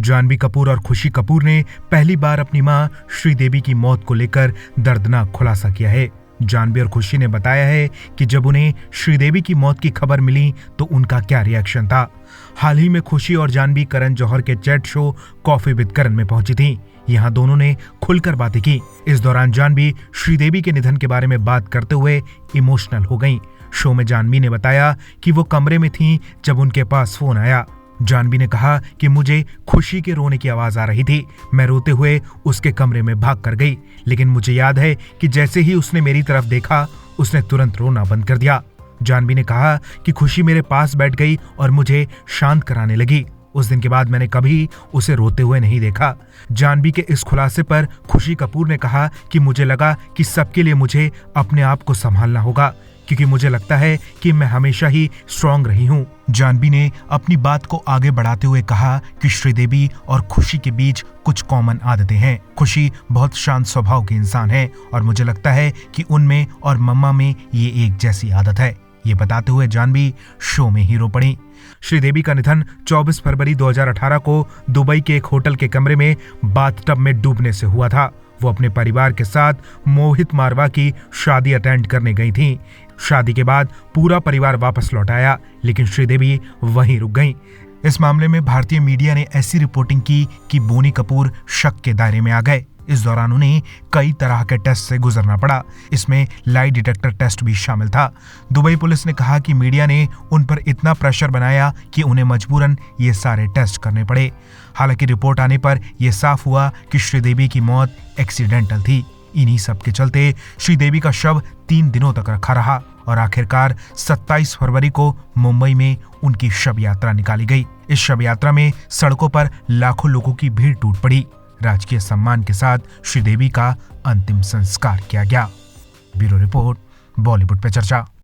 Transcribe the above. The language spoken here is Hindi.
जानवी कपूर और खुशी कपूर ने पहली बार अपनी मां श्रीदेवी की मौत को लेकर दर्दनाक खुलासा किया है। जानवी और खुशी ने बताया है कि जब उन्हें श्रीदेवी की मौत की खबर मिली तो उनका क्या रिएक्शन था। हाल ही में खुशी और जानवी करण जौहर के चैट शो कॉफी विद करण में पहुंची थी। यहाँ दोनों ने खुलकर बातें की। इस दौरान जानवी श्रीदेवी के निधन के बारे में बात करते हुए इमोशनल हो गईं। शो में जानवी ने बताया कि वो कमरे में थीं जब उनके पास फोन आया। जानवी ने कहा कि मुझे खुशी के रोने की आवाज आ रही थी। मैं रोते हुए उसके कमरे में भाग कर गई, लेकिन मुझे याद है कि जैसे ही उसने मेरी तरफ देखा उसने तुरंत रोना बंद कर दिया। जानवी ने कहा कि खुशी मेरे पास बैठ गई और मुझे शांत कराने लगी। उस दिन के बाद मैंने कभी उसे रोते हुए नहीं देखा। जानवी के इस खुलासे पर खुशी कपूर ने कहा कि मुझे लगा कि सबके लिए मुझे अपने आप को संभालना होगा, क्योंकि मुझे लगता है कि मैं हमेशा ही स्ट्रांग रही हूँ। जानवी ने अपनी बात को आगे बढ़ाते हुए कहा कि श्रीदेवी और खुशी के बीच कुछ कॉमन आदतें हैं। खुशी बहुत शांत स्वभाव की इंसान है और मुझे लगता है कि उनमें और मम्मा में ये एक जैसी आदत है। ये बताते हुए जानवी शो में हीरो पड़ी। श्रीदेवी का निधन 24 फरवरी 2018 को दुबई के एक होटल के कमरे में बाथटब में डूबने से हुआ था। वो अपने परिवार के साथ मोहित मारवा की शादी अटेंड करने गई थीं। शादी के बाद पूरा परिवार वापस लौट आया, लेकिन श्रीदेवी वहीं रुक गईं। इस मामले में भारतीय मीडिया ने ऐसी रिपोर्टिंग की कि बोनी कपूर शक के दायरे में आ गए। इस दौरान उन्हें कई तरह के टेस्ट से गुजरना पड़ा। इसमें लाई डिटेक्टर टेस्ट भी शामिल था। दुबई पुलिस ने कहा कि मीडिया ने उन पर इतना प्रेशर बनाया कि उन्हें मजबूरन ये सारे टेस्ट करने पड़े। हालांकि रिपोर्ट आने पर यह साफ हुआ कि श्रीदेवी की मौत एक्सीडेंटल थी। इन्हीं सब के चलते श्रीदेवी का शव 3 दिनों तक रखा रहा और आखिरकार 27 फरवरी को मुंबई में उनकी शव यात्रा निकाली गई। इस शव यात्रा में सड़कों पर लाखों लोगों की भीड़ टूट पड़ी। राजकीय सम्मान के साथ श्रीदेवी का अंतिम संस्कार किया गया। ब्यूरो रिपोर्ट, बॉलीवुड पे चर्चा।